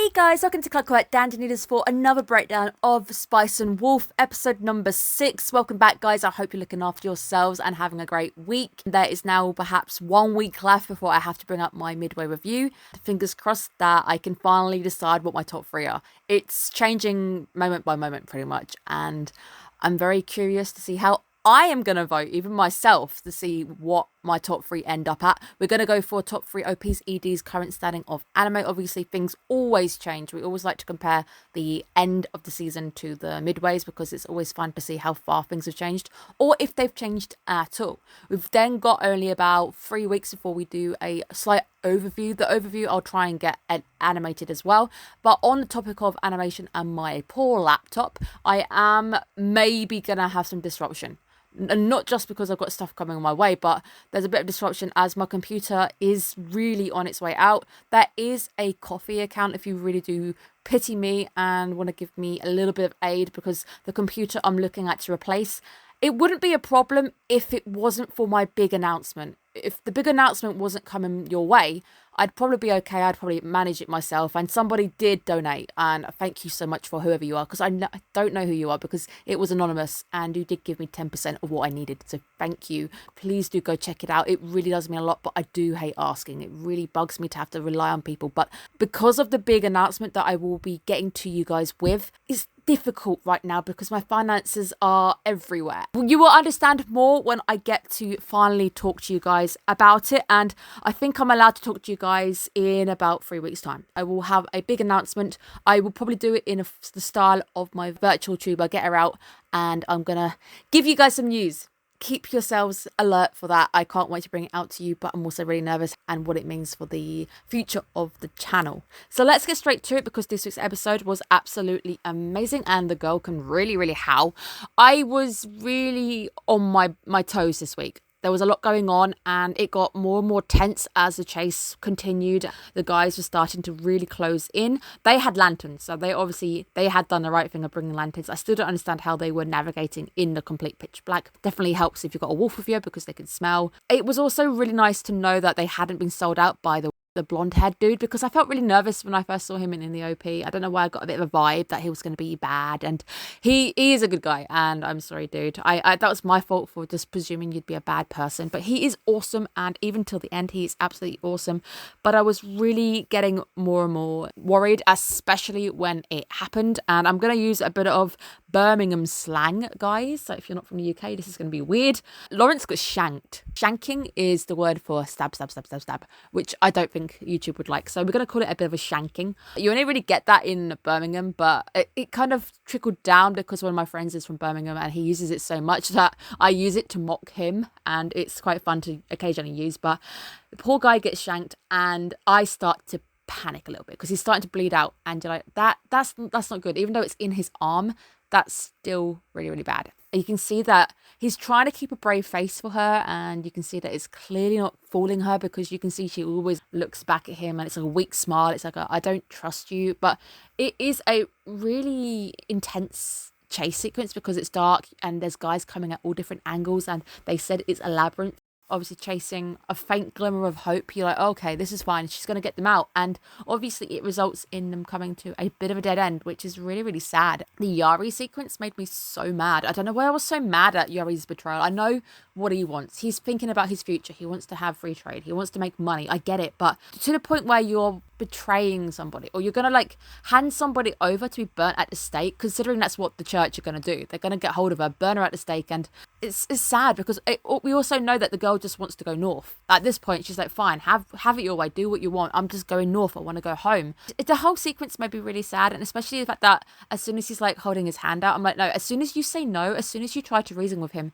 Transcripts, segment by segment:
Hey guys, welcome to Clockwork Noodles for another breakdown of Spice and Wolf, episode number 6. Welcome back, guys. I hope you're looking after yourselves and having a great week. There is now perhaps 1 week left before I have to bring up my midway review. Fingers crossed that I can finally decide what my top 3 are. It's changing moment by moment pretty much, and I'm very curious to see how I am going to vote, even myself, to see what my top 3 end up at. We're going to go for top 3 OPs, EDs, current standing of anime. Obviously, things always change. We always like to compare the end of the season to the midways because it's always fun to see how far things have changed or if they've changed at all. We've then got only about 3 weeks before we do a slight overview. The overview I'll try and get animated as well. But on the topic of animation and my poor laptop, I am maybe going to have some disruption. And not just because I've got stuff coming my way, but there's a bit of disruption as my computer is really on its way out. There is a coffee account if you really do pity me and want to give me a little bit of aid, because the computer I'm looking at to replace, it wouldn't be a problem if it wasn't for my big announcement. If the big announcement wasn't coming your way, I'd probably be okay. I'd probably manage it myself. And somebody did donate. And thank you so much for whoever you are. Because I don't know who you are because it was anonymous. And you did give me 10% of what I needed. So thank you. Please do go check it out. It really does mean a lot. But I do hate asking. It really bugs me to have to rely on people. But because of the big announcement that I will be getting to you guys with, it's difficult right now because my finances are everywhere. You will understand more when I get to finally talk to you guys about it, and I think I'm allowed to talk to you guys in about 3 weeks time. I will have a big announcement. I will probably do it in the style of my virtual tuber, get her out, and I'm gonna give you guys some news. Keep yourselves alert for that. I can't wait to bring it out to you, but I'm also really nervous and what it means for the future of the channel. So let's get straight to it because this week's episode was absolutely amazing and the girl can really howl. I was really on my toes this week. There was a lot going on and it got more and more tense as the chase continued. The guys were starting to really close in. They had lanterns, so they had done the right thing of bringing lanterns. I still don't understand how they were navigating in the complete pitch black. Definitely helps if you've got a wolf with you because they can smell. It was also really nice to know that they hadn't been sold out by the blonde-haired dude, because I felt really nervous when I first saw him in the OP. I don't know why I got a bit of a vibe that he was going to be bad, and he is a good guy, and I'm sorry, dude. I that was my fault for just presuming you'd be a bad person, but he is awesome, and even till the end, he is absolutely awesome. But I was really getting more and more worried, especially when it happened, and I'm going to use a bit of Birmingham slang, guys, so if you're not from the UK, this is going to be weird. Lawrence got shanked. Shanking is the word for stab, which I don't think YouTube would like, so we're going to call it a bit of a shanking. You only really get that in Birmingham, but it kind of trickled down because one of my friends is from Birmingham and he uses it so much that I use it to mock him, and it's quite fun to occasionally use. But the poor guy gets shanked and I start to panic a little bit because he's starting to bleed out, and you're like, that's not good. Even though it's in his arm, that's still really bad. You can see that he's trying to keep a brave face for her, and you can see that it's clearly not fooling her because you can see she always looks back at him and it's like a weak smile. It's like I don't trust you. But it is a really intense chase sequence because it's dark and there's guys coming at all different angles, and they said it's a labyrinth. Obviously chasing a faint glimmer of hope. You're like, okay, this is fine, she's going to get them out. And obviously it results in them coming to a bit of a dead end, which is really sad. The Yari sequence made me so mad. I don't know why I was so mad at Yari's betrayal. I know what he wants. He's thinking about his future. He wants to have free trade. He wants to make money. I get it. But to the point where you're betraying somebody, or you're going to like hand somebody over to be burnt at the stake, considering that's what the church are going to do. They're going to get hold of her, burn her at the stake, and it's sad because we also know that the girl just wants to go north. At this point, she's like, fine, have it your way, do what you want. I'm just going north. I want to go home. The whole sequence made me really sad, and especially the fact that as soon as he's like holding his hand out, I'm like, no, as soon as you say no, as soon as you try to reason with him,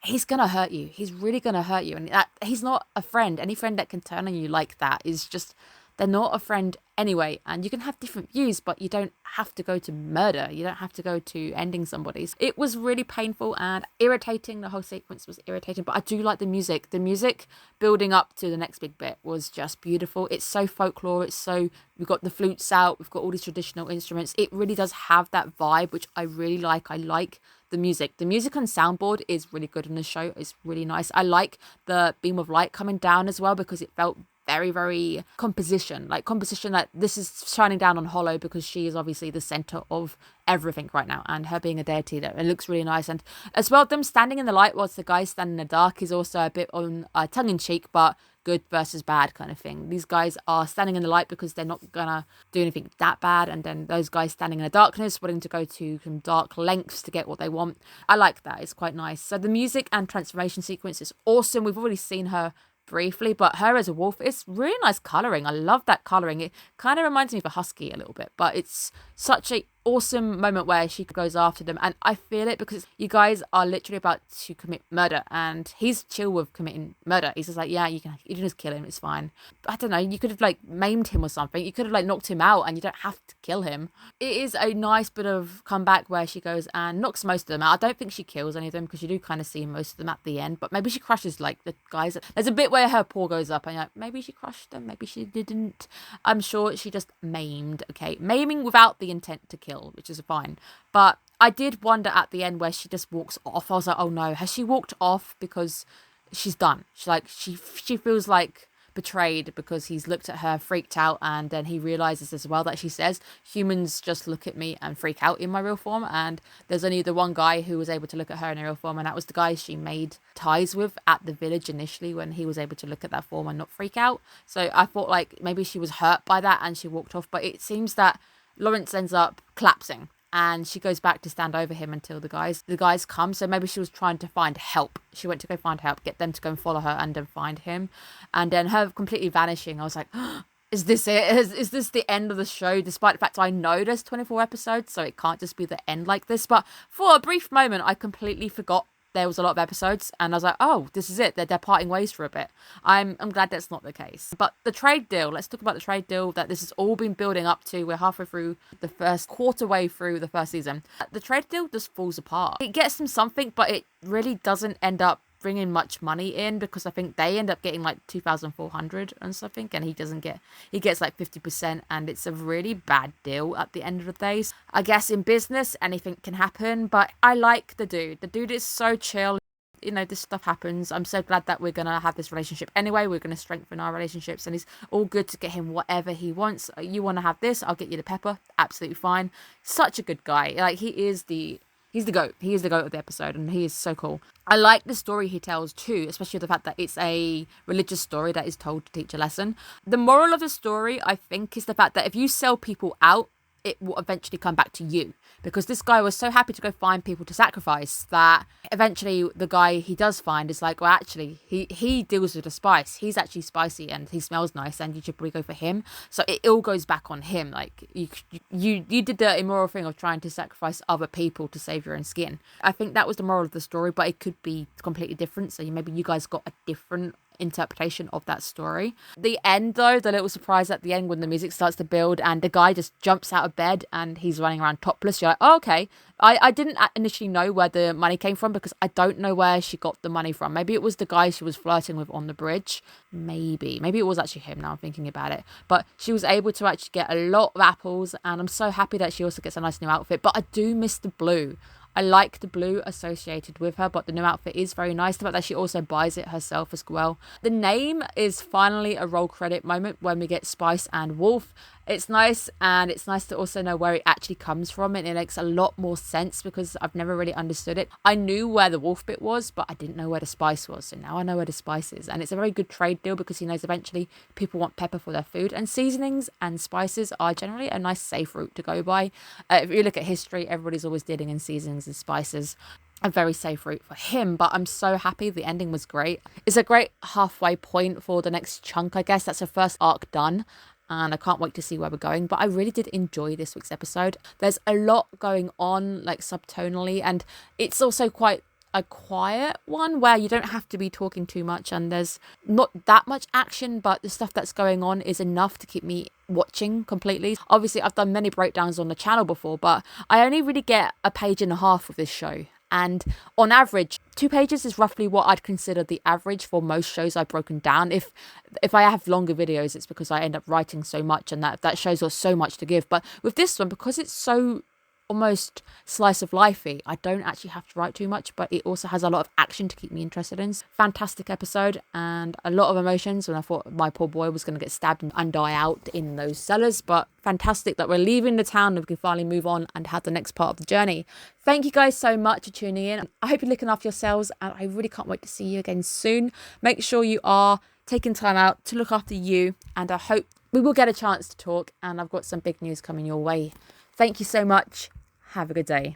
he's going to hurt you. He's really going to hurt you. And he's not a friend. Any friend that can turn on you like that is just, they're not a friend anyway. And you can have different views, but you don't have to go to murder. You don't have to go to ending somebody's. It was really painful and irritating. The whole sequence was irritating, but I do like the music. The music building up to the next big bit was just beautiful. It's so folklore. We've got the flutes out. We've got all these traditional instruments. It really does have that vibe, which I really like. I like the music. The music on soundboard is really good in the show. It's really nice. I like the beam of light coming down as well because it felt very, very composition that this is shining down on Hollow because she is obviously the center of everything right now, and her being a deity, that it looks really nice. And as well, them standing in the light whilst the guys stand in the dark is also a bit on tongue-in-cheek, but good versus bad kind of thing. These guys are standing in the light because they're not gonna do anything that bad, and then those guys standing in the darkness willing to go to some dark lengths to get what they want. I like that. It's quite nice. So the music and transformation sequence is awesome. We've already seen her briefly, but her as a wolf, it's really nice coloring. I love that coloring. It kind of reminds me of a husky a little bit, but it's such a awesome moment where she goes after them, and I feel it because you guys are literally about to commit murder, and he's chill with committing murder. He's just like, yeah, you can just kill him, it's fine. But I don't know, you could have like maimed him or something. You could have like knocked him out, and you don't have to kill him. It is a nice bit of comeback where she goes and knocks most of them out. I don't think she kills any of them because you do kind of see most of them at the end, but maybe she crushes like the guys. There's a bit where her paw goes up and you're like, maybe she crushed them, maybe she didn't. I'm sure she just maimed. Okay, maiming without the intent to kill, which is fine. But I did wonder at the end where she just walks off. I was like, oh no, has she walked off because she's done? She feels like betrayed because he's looked at her, freaked out, and then he realizes as well that she says humans just look at me and freak out in my real form, and there's only the one guy who was able to look at her in her real form, and that was the guy she made ties with at the village initially when he was able to look at that form and not freak out. So I thought like maybe she was hurt by that and she walked off, but it seems that Lawrence ends up collapsing and she goes back to stand over him until the guys come. So maybe she was trying to find help. She went to go find help, get them to go and follow her and then find him. And then her completely vanishing, I was like, oh, is this it? Is this the end of the show? Despite the fact I know there's 24 episodes, so it can't just be the end like this. But for a brief moment, I completely forgot there was a lot of episodes, and I was like, oh, this is it. They're parting ways for a bit. I'm glad that's not the case. But the trade deal, let's talk about the trade deal that this has all been building up to. We're halfway through the first quarter way through the first season. The trade deal just falls apart. It gets them something, but it really doesn't end up bringing much money in because I think they end up getting like 2,400 and something, and he gets like 50%, and it's a really bad deal at the end of the day. I guess in business anything can happen, but I like the dude is so chill. You know, this stuff happens. I'm so glad that we're gonna have this relationship anyway. We're gonna strengthen our relationships, and it's all good to get him whatever he wants. You want to have this, I'll get you the pepper, absolutely fine. Such a good guy. Like he's the GOAT. He is the GOAT of the episode, and he is so cool. I like the story he tells too, especially the fact that it's a religious story that is told to teach a lesson. The moral of the story, I think, is the fact that if you sell people out, it will eventually come back to you. Because this guy was so happy to go find people to sacrifice that eventually the guy he does find is like, well, actually, he deals with the spice. He's actually spicy and he smells nice, and you should probably go for him. So it all goes back on him. Like you did the immoral thing of trying to sacrifice other people to save your own skin. I think that was the moral of the story, but it could be completely different. So maybe you guys got a different interpretation of that story. The end though, the little surprise at the end when the music starts to build and the guy just jumps out of bed and he's running around topless, you're like, oh, okay. I didn't initially know where the money came from because I don't know where she got the money from. Maybe it was the guy she was flirting with on the bridge. Maybe it was actually him, now I'm thinking about it. But she was able to actually get a lot of apples, and I'm so happy that she also gets a nice new outfit. But I do miss the blue. I like the blue associated with her, but the new outfit is very nice. The fact that she also buys it herself as well. The name is finally a roll credit moment when we get Spice and Wolf. It's nice, and it's nice to also know where it actually comes from, and it makes a lot more sense because I've never really understood it. I knew where the wolf bit was, but I didn't know where the spice was, so now I know where the spice is. And it's a very good trade deal because he knows eventually people want pepper for their food, and seasonings and spices are generally a nice safe route to go by. If you look at history, everybody's always dealing in seasonings and spices. A very safe route for him, but I'm so happy. The ending was great. It's a great halfway point for the next chunk, I guess. That's the first arc done, and I can't wait to see where we're going. But I really did enjoy this week's episode. There's a lot going on, like subtonally, and it's also quite a quiet one where you don't have to be talking too much, and there's not that much action, but the stuff that's going on is enough to keep me watching completely. Obviously, I've done many breakdowns on the channel before, but I only really get a page and a half of this show. And on average, 2 pages is roughly what I'd consider the average for most shows I've broken down. If I have longer videos, it's because I end up writing so much, and that shows us so much to give. But with this one, because it's so almost slice of lifey. I don't actually have to write too much, but it also has a lot of action to keep me interested in. Fantastic episode and a lot of emotions when I thought my poor boy was going to get stabbed and die out in those cellars. But fantastic that we're leaving the town and we can finally move on and have the next part of the journey. Thank you guys so much for tuning in. I hope you're looking after yourselves and I really can't wait to see you again soon. Make sure you are taking time out to look after you, and I hope we will get a chance to talk, and I've got some big news coming your way. Thank you so much. Have a good day.